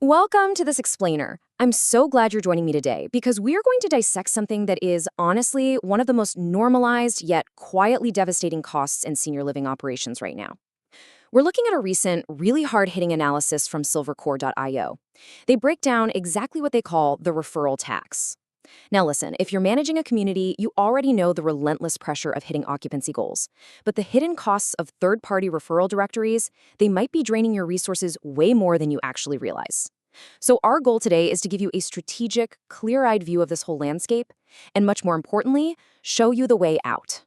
Welcome to this explainer. I'm so glad you're joining me today because we are going to dissect something that is honestly one of the most normalized yet quietly devastating costs in senior living operations right now. We're looking at a recent, really hard-hitting analysis from silvercore.io. They break down exactly what they call the referral tax. Now listen, if you're managing a community, you already know the relentless pressure of hitting occupancy goals. But the hidden costs of third-party referral directories, they might be draining your resources way more than you actually realize. So our goal today is to give you a strategic, clear-eyed view of this whole landscape, and much more importantly, show you the way out.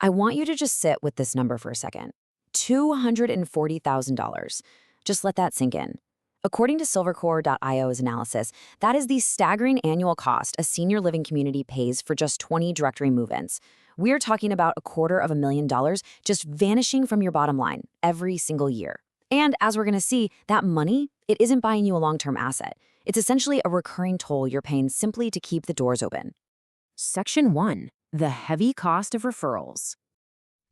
I want you to just sit with this number for a second. $240,000. Just let that sink in. According to silvercore.io's analysis, that is the staggering annual cost a senior living community pays for just 20 directory move-ins. We're talking about $250,000 just vanishing from your bottom line every single year. And as we're going to see, that money, it isn't buying you a long-term asset. It's essentially a recurring toll you're paying simply to keep the doors open. Section 1. The heavy cost of referrals.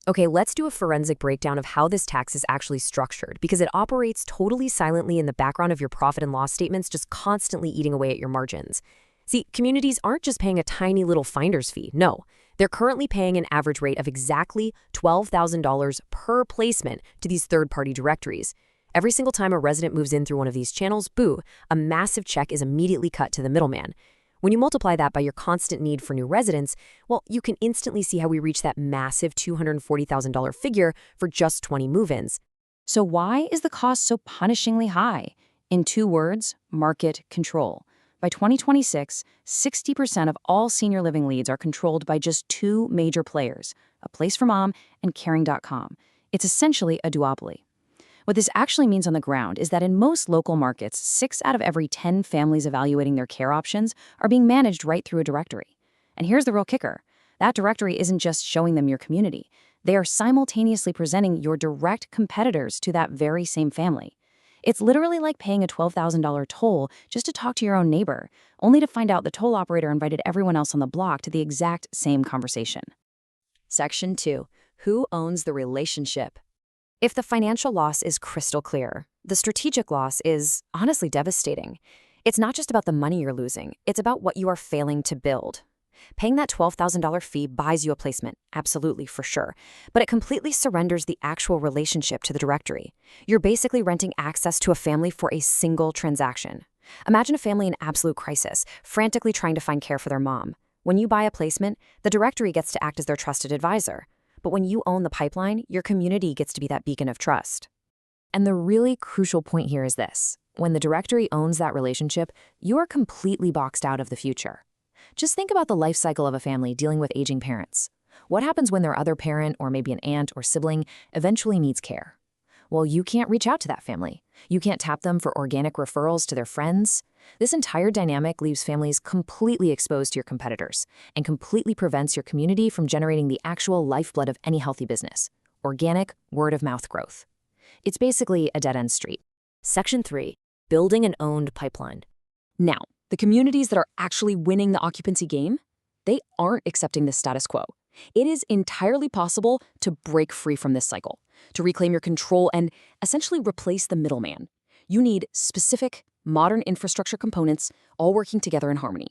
Okay, let's do a forensic breakdown of how this tax is actually structured because it operates totally silently in the background of your profit and loss statements, just constantly eating away at your margins. See, communities aren't just paying a tiny little finder's fee. No, they're currently paying an average rate of exactly $12,000 per placement to these third-party directories. Every single time a resident moves in through one of these channels, boo, a massive check is immediately cut to the middleman. When you multiply that by your constant need for new residents, well, you can instantly see how we reach that massive $240,000 figure for just 20 move-ins. So why is the cost so punishingly high? In 2 words, market control. By 2026, 60% of all senior living leads are controlled by just 2 major players, A Place for Mom and Caring.com. It's essentially a duopoly. What this actually means on the ground is that in most local markets, 6 out of every 10 families evaluating their care options are being managed right through a directory. And here's the real kicker. That directory isn't just showing them your community. They are simultaneously presenting your direct competitors to that very same family. It's literally like paying a $12,000 toll just to talk to your own neighbor, only to find out the toll operator invited everyone else on the block to the exact same conversation. Section 2. Who owns the relationship? If the financial loss is crystal clear, the strategic loss is honestly devastating. It's not just about the money you're losing, it's about what you are failing to build. Paying that $12,000 fee buys you a placement, absolutely, for sure, but it completely surrenders the actual relationship to the directory. You're basically renting access to a family for a single transaction. Imagine a family in absolute crisis, frantically trying to find care for their mom. When you buy a placement, the directory gets to act as their trusted advisor. But when you own the pipeline, your community gets to be that beacon of trust. And the really crucial point here is this. When the directory owns that relationship, you are completely boxed out of the future. Just think about the life cycle of a family dealing with aging parents. What happens when their other parent, or maybe an aunt or sibling, eventually needs care? Well, you can't reach out to that family. You can't tap them for organic referrals to their friends. This entire dynamic leaves families completely exposed to your competitors and completely prevents your community from generating the actual lifeblood of any healthy business, organic, word-of-mouth growth. It's basically a dead-end street. Section 3. Building an owned pipeline. Now, the communities that are actually winning the occupancy game, they aren't accepting the status quo. It is entirely possible to break free from this cycle, to reclaim your control and essentially replace the middleman. You need specific, modern infrastructure components all working together in harmony.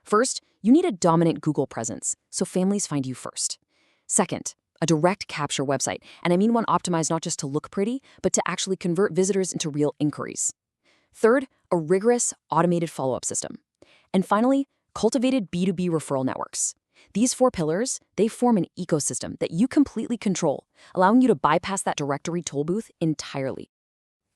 First, you need a dominant Google presence, so families find you first. Second, a direct capture website, and I mean one optimized not just to look pretty, but to actually convert visitors into real inquiries. Third, a rigorous, automated follow-up system. And finally, cultivated B2B referral networks. These 4 pillars, they form an ecosystem that you completely control, allowing you to bypass that directory toll booth entirely.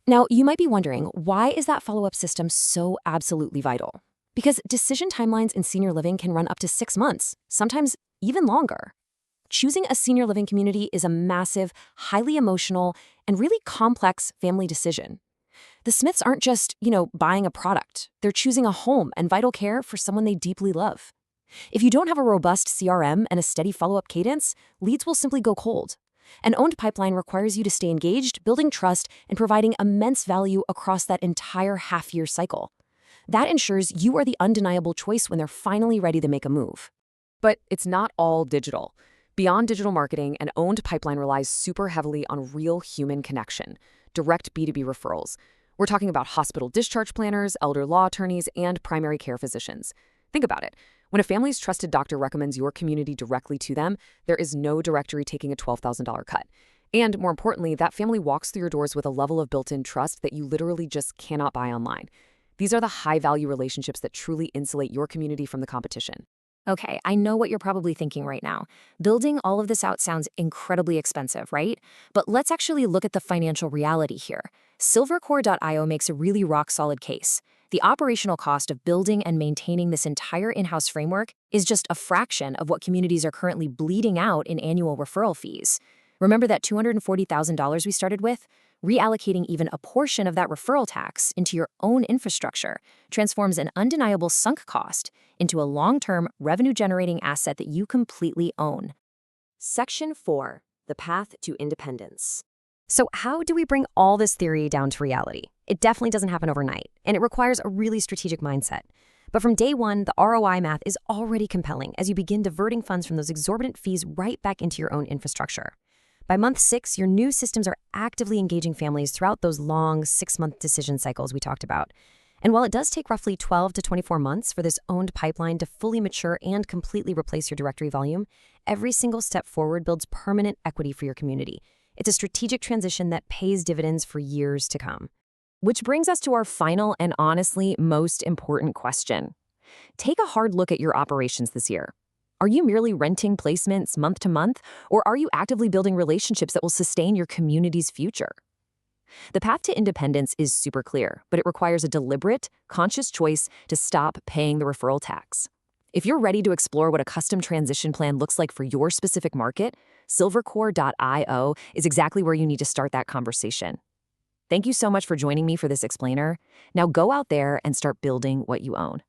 Now, you might be wondering, why is that follow-up system so absolutely vital? Because decision timelines in senior living can run up to 6 months, sometimes even longer. Choosing a senior living community is a massive, highly emotional, and really complex family decision. The Smiths aren't just, buying a product. They're choosing a home and vital care for someone they deeply love. If you don't have a robust CRM and a steady follow-up cadence, leads will simply go cold. An owned pipeline requires you to stay engaged, building trust, and providing immense value across that entire half-year cycle. That ensures you are the undeniable choice when they're finally ready to make a move. But it's not all digital. Beyond digital marketing, an owned pipeline relies super heavily on real human connection, direct B2B referrals. We're talking about hospital discharge planners, elder law attorneys, and primary care physicians. Think about it. When a family's trusted doctor recommends your community directly to them, there is no directory taking a $12,000 cut. And more importantly, that family walks through your doors with a level of built-in trust that you literally just cannot buy online. These are the high-value relationships that truly insulate your community from the competition. Okay, I know what you're probably thinking right now. Building all of this out sounds incredibly expensive, right? But let's actually look at the financial reality here. Silvercore.io makes a really rock-solid case. The operational cost of building and maintaining this entire in-house framework is just a fraction of what communities are currently bleeding out in annual referral fees. Remember that $240,000 we started with? Reallocating even a portion of that referral tax into your own infrastructure transforms an undeniable sunk cost into a long-term revenue-generating asset that you completely own. Section 4. The Path to Independence. So how do we bring all this theory down to reality? It definitely doesn't happen overnight, and it requires a really strategic mindset. But from day one, the ROI math is already compelling as you begin diverting funds from those exorbitant fees right back into your own infrastructure. By month 6, your new systems are actively engaging families throughout those long 6-month decision cycles we talked about. And while it does take roughly 12 to 24 months for this owned pipeline to fully mature and completely replace your directory volume, every single step forward builds permanent equity for your community. It's a strategic transition that pays dividends for years to come. Which brings us to our final and honestly most important question. Take a hard look at your operations this year. Are you merely renting placements month to month, or are you actively building relationships that will sustain your community's future? The path to independence is super clear, but it requires a deliberate, conscious choice to stop paying the referral tax. If you're ready to explore what a custom transition plan looks like for your specific market, silvercore.io is exactly where you need to start that conversation. Thank you so much for joining me for this explainer. Now go out there and start building what you own.